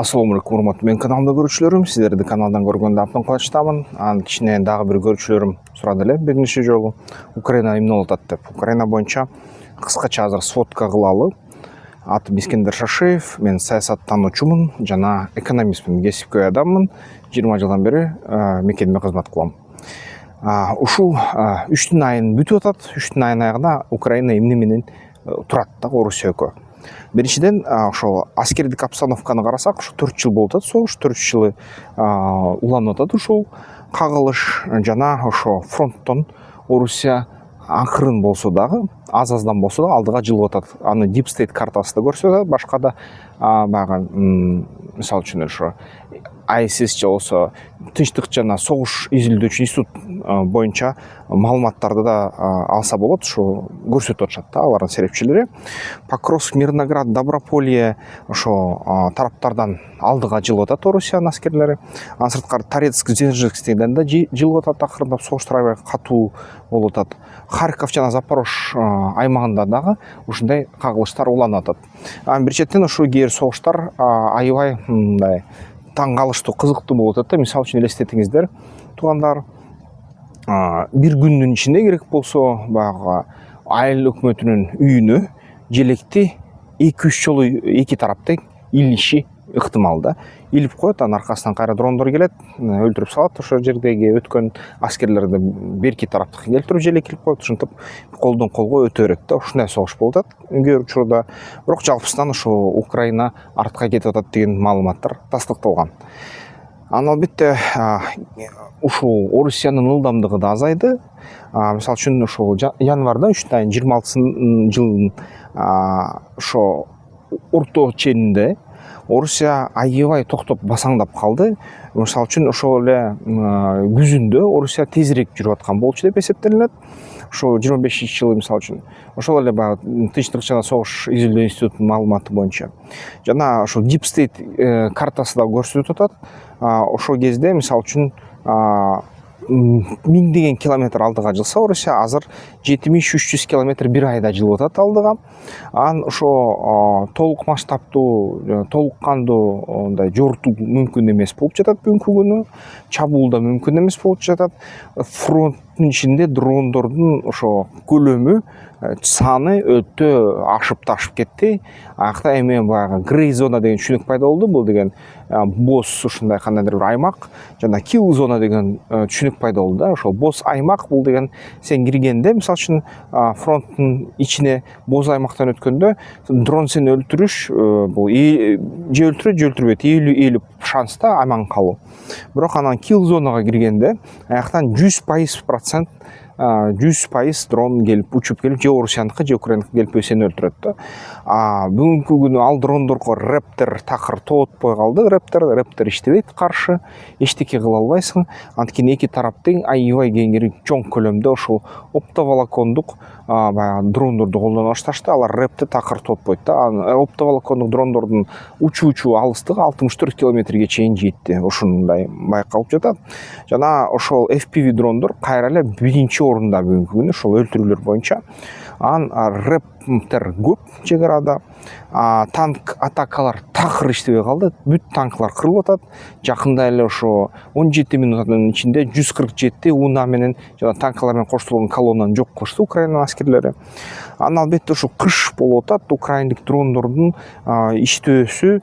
Assalamu alaikum, урматтуу мен каналымда көрүүчүлөрүм. Сиздерди каналдан көргөндө абдан кубанычтамын. Анын ичинен дагы бир көрүүчүлөрүм сурады эле бир нече жолу Украина эмне болуп атат деп. Украина боюнча кыскача азыр сводка кылалы. Атым Искендер Шашеев, мен саясаттануучумун жана экономистмин, кесипкөй адаммын. 20 жылдан бери мекемеде кызмат кылам. Ушул 3 айын бүтүп атат. 3 айын аягында Украина эмне менен турат да, Орусия экөө. Биринчиден, ошо аскердик обстановканы карасак, ушу 4 жыл болуп атат, соғуш 4 жылы уланып атат ушул кагылыш жана ошо фронттон Орусия акырын болсо дагы, аз-аздан болсо да алдыга жылып атат. Аны Deep State картасы да көрсөтөт, башка да баягы мисалы үчүн ошо ISIS же болсо Тынчтык жана согуш изилдөөчү институт боюнча маалыматтарды да алса болот, ушу көрсөтүп атышат да алардын серепчилери. Покровск, Мирноград, Доброполье ошо тараптардан алдыга жылып атат Орусиянын аскерлери. Анын сырткары Торецк, Дзержинскийден да жылып атат, акырындап согуштар аябай катуу болуп атат. Харьков жана Запорож аймагында дагы ушундай кагылыштар уланып атат. Бир четтен ошо кээ бир согуштар аябай мындай таң калыштуу, кызыктуу болуп атат да. Мисалы үчүн элестетиңиздер, туугандар, бир күндүн ичинде керек болсо баягы айыл өкмөтүнүн үйүнө желекти 2-3 жолу эки тараптын илиши ыктымал да. Илип коет, анын аркасынан кайра дрондор келет, өлтүрүп салат. Ошо жердеги өткөн аскерлерди берки тараптыкы келтирип желек илип коет, ушинтип колдон колго өтө берет да. Ушундай согуш болуп атат кээ бир учурда. Бирок жалпысынан ошо Украина артка кетип атат деген маалыматтар тастыкталган. Анан албетте ушул Орусиянын ылдамдыгы да азайды. Мисалы үчүн ошол январда 3 айын 26 жылдын ошо орто ченинде Орусия аябай токтоп басаңдап калды. Мисалы үчүн ошол эле күзүндө Орусия тезирээк жүрүп аткан болчу деп эсептелинет. Ошо 25-жылы мисалы үчүн ошол эле баягы Тынчтык жана согуш изилдөө институтунун маалыматы боюнча жана ошол Deep State картасы да көрсөтүп атат. Ошол кезде мисалы үчүн миңдеген километр алдыга жылса Орусия азыр 7300 километр бир айда жылып атат алдыга. Анан ошо толук масштабтуу, толук кандуу мындай жортуу мүмкүн эмес болуп жатат бүгүнкү күнү. Чабуул да мүмкүн эмес болуп жатат. Фронттун ичинде дрондордун ошо көлөмү, саны өтө ашып ташып кетти. Аякта эми баягы грей зона деген түшүнүк пайда болду. Бул деген боз ушундай кандайдыр бир аймак жана kill зона деген түшүнүк пайда болду да. Ошол боз аймак бул деген сен киргенде, мисалы үчүн фронттун ичине боз аймактан өткөндө дрон сени өлтүрүш, бул же өлтүрөт же өлтүрбөйт, 50-50 шанста аман калуу. Бирок анан kill зонага киргенде аяктан 100% дрон келип учуп келип же Орусияныкы же Украиныкы келип сени өлтүрөт да. Бүгүнкү күнү ал дрондорго Raptor такыр тоотпой калды. Raptor иштебейт, каршы эчтеке кыла албайсың. Анткени эки тараптын аябай кеңири чоң көлөмдө ошол оптоволокондук баягы дрондорду колдоно башташты. Алар Raptor такыр тоотпойт да. Оптоволокондук дрондордун учуучу алыстыгы 64 километрге чейин жетти. Ушундай байкалып жатат. Жана ошол FPV дрондор кайра эле биринчи орунда бүгүнкү күнү ошол өлтүрүүлөр боюнча. Raptor көп чек арада. Танк атакалар такыр иштебей калды. Бүт танклар кырылып атат. Жакында эле ошо 17 минуттун ичинде 147 уна менен жана танкалар менен коштолгон колоннаны жок кылышты Украина аскерлери. Анан албетте ошо кыш болуп атат. Украиндик дрондордун иштөөсү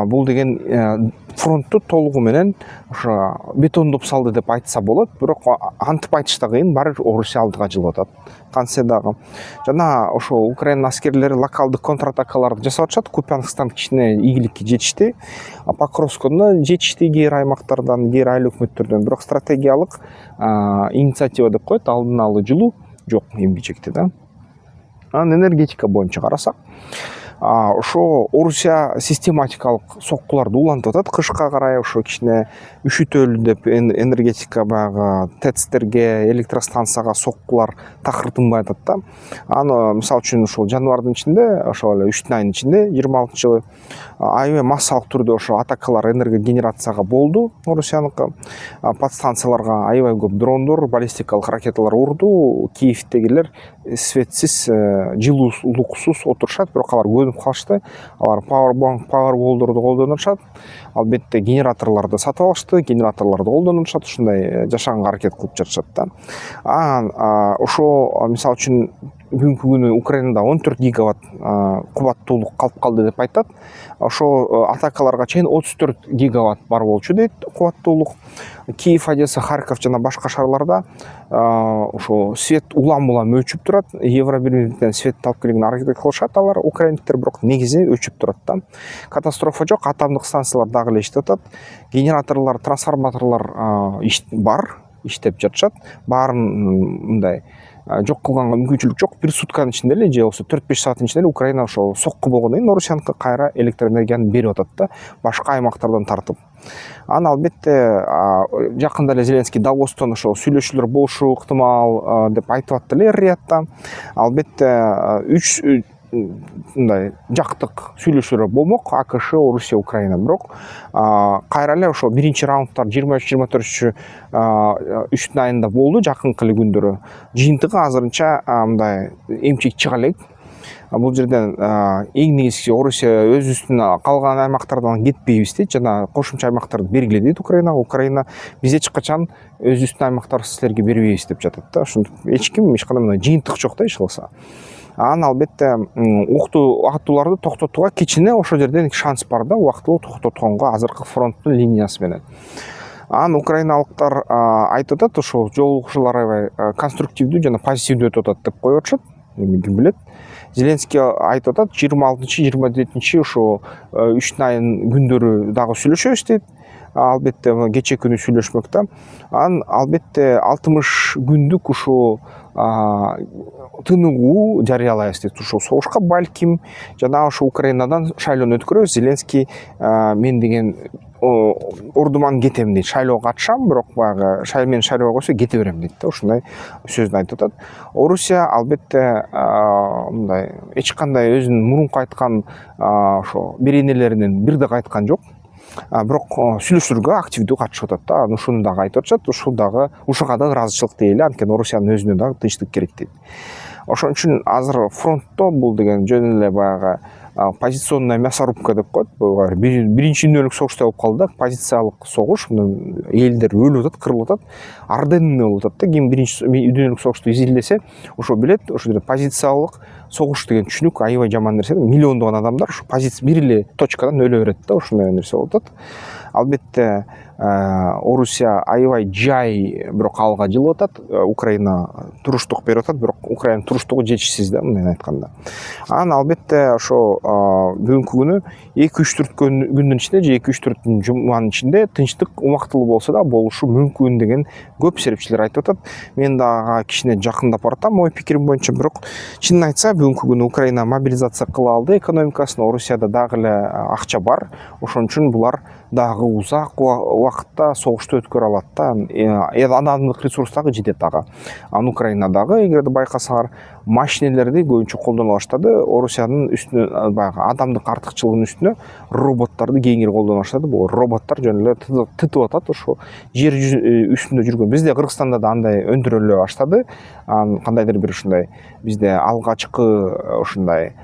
бул деген фронтту толугу менен ошо бетондоп салды деп айтса болот. Бирок антип айтыш да кыйын, баары Орусия алдыга жылып атат. Кантсе дагы. Жана ошо Украина аскерлери локалдык контратакаларды жасап атышат. Купянсктан кичине ийгиликке жетишти. Покровскдо жетишти кээ бир аймактардан, кээ бир айыл өкмөттөрдөн. Бирок стратегиялык инициатива деп коет, алдын алы жылуу жок эмгичекте да. Анан энергетика боюнча карасак, ошо Орусия систематикалык соккуларды улантып атат. Кышка карай ошо кичине үшүтөлү деп энергетика баягы ТЭЦтерге, электростанцияга соккулар такыр тынбай атат да. Аны мисалы үчүн ошол январдын ичинде, ошол эле 3 айдын ичинде 26-жылы аябай массалык түрдө ошо атакалар энергогенерацияга болду Орусияныкы. Подстанцияларга аябай көп дрондор, баллистикалык ракеталар урду. Киевдегилер светсиз жылуулуксуз отурушат, бирок алар көнүп калышты. Алар пауэрболдорду колдонушат, албетте генераторлорду сатып алышты, генераторлорду колдонушат, ушундай жашаганга аракет кылып жатышат да. Ошо мисалы үчүн бүгүнкү күнү Украинада 14 гигаватт кубаттуулук калып калды деп айтат. Ошо атакаларга чейин 34 гигаватт бар болчу дейт кубаттуулук. Киев, Одесса, Харьков жана башка шаарларда ошо свет улам өчүп турат. Евробирликтен свет алып келгенге аракет кылышат алар украиндиктер, бирок негизи өчүп турат да. Катастрофа жок, атомдук станциялар дагы эле иштеп атат. Генераторлор, трансформаторлор бар, иштеп жатышат. Баарын мындай жок кылганга мүмкүнчүлүк жок. Бир сутканын ичинде эле же болбосо 4-5 сааттын ичинде эле Украина ошо сокку болгондон кийин Орусияныкы кайра электр энергияны берип атат да, башка аймактардан тартып. Албетте жакында эле Зеленский Давостон ошо сүйлөшүүлөр болушу ыктымал деп айтып атты эле Риядта. Албетте 3 мындай жактык сүйлөшүүлөр болмок, АКШ, Орусия, Украина. Бирок кайра эле ошо биринчи раундтар 23-24 3 айында болду жакынкы эле күндөрү. Жыйынтыгы азырынча мындай эмчек чыга элек. Бул жерден эң негизгиси Орусия өз үстүнө калган аймактардан кетпейбиз дейт жана кошумча аймактарды бергиле дейт Украина. Украина биз эч качан өз үстүнө аймактарды силерге бербейбиз деп жатат да. Ошентип эч кандай мындай жыйынтык жок да иш кылса. Албетте аттууларды токтотууга кичине ошол жерден шанс бар да, убактылуу токтотконго азыркы фронттун линиясы менен. Украиналыктар айтып атат, ошо жолугушуулар аябай конструктивдүү жана позитивдүү өтүп атат деп коюп атышат. Ким билет. Зеленский айтып атат, 26-27 ошо 3 айын күндөрү дагы сүйлөшөбүз дейт. Албетте кече күнү сүйлөшмөк да. Албетте 60 күндүк ушул тыныгуу жарыялайбыз дейт. Ушул согушка балким жана ошо Украинадан шайлоону өткөрөбүз. Зеленский мен деген ордуман кетем дейт. Шайлоого катышам, бирок баягы менин шайлоого койсо кете берем дейт да. Ушундай сөздү айтып атат. Орусия албетте мындай эч кандай өзүнүн мурунку айткан ошо беренелеринен бир да кайткан жок. Бирок сүйлөшүүлөргө активдүү катышып атат да. Ушуну дагы айтып атышат. Ушуга да ыраазычылык дейли, анткени Орусиянын өзүнө дагы тынчтык керек дейт. Ошон үчүн азыр фронтто бул деген жөн эле баягы позиционная мясорубка деп коет. Биринчи дүйнөлүк согуштай болуп калды да, позициялык согуш. Элдер өлүп атат, кырылып атат. Арденне болуп атат да. Ким биринчи дүйнөлүк согушту изилдесе, ошо билет, ошо жерде позициялык согуш деген түшүнүк аябай жаман нерсе. Миллиондогон адамдар ушу позиция бир эле точкадан өлө берет да, ушундай нерсе болуп атат. Албетте Орусия аябай жай бирок алга жылып атат. Украина туруштук берип атат, бирок Украина туруштугу жетишсиз да, мындай айтканда. Албетте ошо бүгүнкү күнү 2-3-4 күндүн ичинде же 2-3-4 жуманын ичинде тынчтык убактылуу болсо да болушу мүмкүн деген көп серепчилер айтып атат. Мен дагы кичине жакындап баратам ой пикирим боюнча, бирок чынын айтса бүгүнкү күнү Украина мобилизация кыла алды экономикасын, Орусияда дагы эле акча бар. Ошон үчүн булар дагы узак убакытта согушту өткөрө алат да. Адамдык ресурс дагы жетет ага. Украинадагы эгерде байкасаңар машинелерди көбүнчө колдоно баштады. Орусиянын үстүнө баягы адамдык артыкчылыгынын үстүнө роботтарды кеңири колдоно баштады. Бул роботтар жөн эле тытып атат ошо жер үстүндө жүргөн. Бизде Кыргызстанда да андай өндүрүлө баштады. Кандайдыр бир ушундай бизде алгачкы ушундай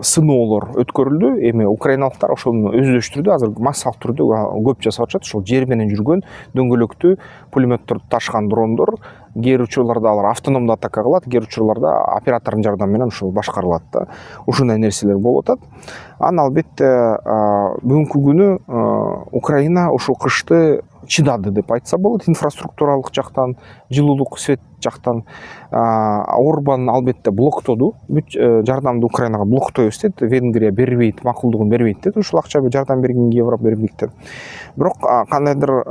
сыноолор өткөрүлдү. Эми украиналыктар ошону өздөштүрдү. Азыр массалык түрдө көп жасап атышат. Ошол жер менен жүргөн дөңгөлөктүү пулеметтерди ташыган дрондор, кээ учурларда алар автономдуу атака кылат, кээ учурларда оператордун жардамы менен ушул башкарылат да. Ушундай нерселер болуп атат. Албетте бүгүнкү күнү Украина ушул кышты чыдады деп айтса болот. Инфраструктуралык жактан, жылуулук, свет жактан Орбан албетте блоктоду. Бүт жардамды Украинага блоктойбуз дейт. Венгрия бербейт, макулдугун бербейт дейт. Ушул акча жардам бергенге Европа бербейт деп. Бирок кандайдыр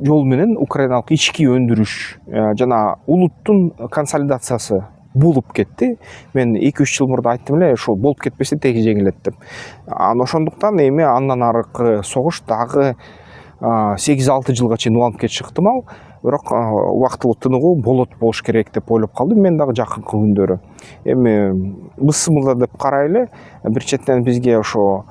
жол менен украиналык ички өндүрүш жана улуттун консолидациясы болуп кетти. Мен 2-3 жыл мурда айттым эле, ошол болуп кетпесе теги жеңилет деп. Ошондуктан эми андан аркы согуш дагы 8-6 жылга чейин уланып кетиши ыктымал. Бирок убактылуу тыныгуу болот болуш керек деп ойлоп калдым мен дагы жакынкы күндөрү. эми бысымылда деп карайлы. Бир четтен бизге ошо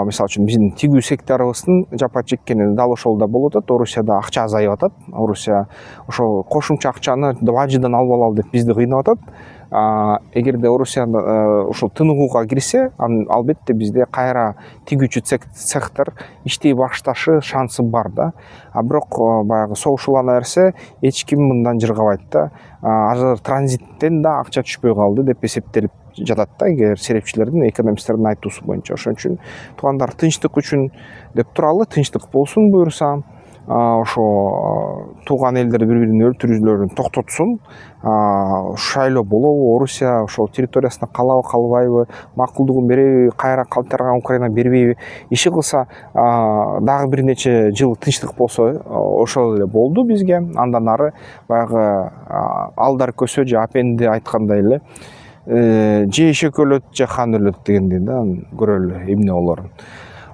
мисалы үчүн биздин тигүү секторубуздун жапа чеккени дал ошол да болуп атат. Орусияда акча азайып атат. Орусия ошо кошумча акчаны бажыдан алып алалы деп бизди кыйнап атат. Эгерде Орусия ошол тыныгууга кирсе, албетте бизде кайра тигүүчү цехтер иштей башташы шансы бар да. Бирок баягы согушулана берсе, эч ким мындан жыргабайт да. Азыр транзиттен да акча түшпөй калды деп эсептелип жатат да, эгер серепчилердин, экономисттердин айтуусу боюнча. Ошон үчүн туугандар, тынчтык үчүн деп туралы, тынчтык болсун буюрса, ошо тууган элдер бири-бирин өлтүрүүлөрүн токтотсун. Шайлоо болобу, Орусия ошол территориясына калабы, калбайбы, макулдугун береби, кайра калтырган Украина бербейби, иши кылса дагы бир нече жыл тынчтык болсо ошол эле болду бизге. Андан ары баягы алдар көсө же апенди айткандай эле же эшек өлөт, же хан өлөт дегендей да, көрөлү эмне болорун.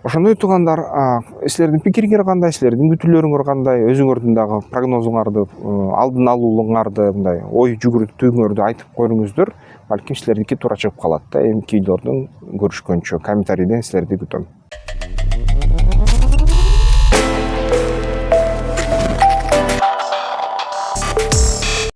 Ошондой туугандар, силердин пикириңер кандай, силердин күтүүлөрүңөр кандай, өзүңөрдүн дагы прогнозуңарды, алдын алуулуңарды, мындай ой жүгүртүүңөрдү айтып коюңуздар. Балким силердики туура чыгып калат да. Эмки видеодон көрүшкөнчө комментарийден силерди күтөм.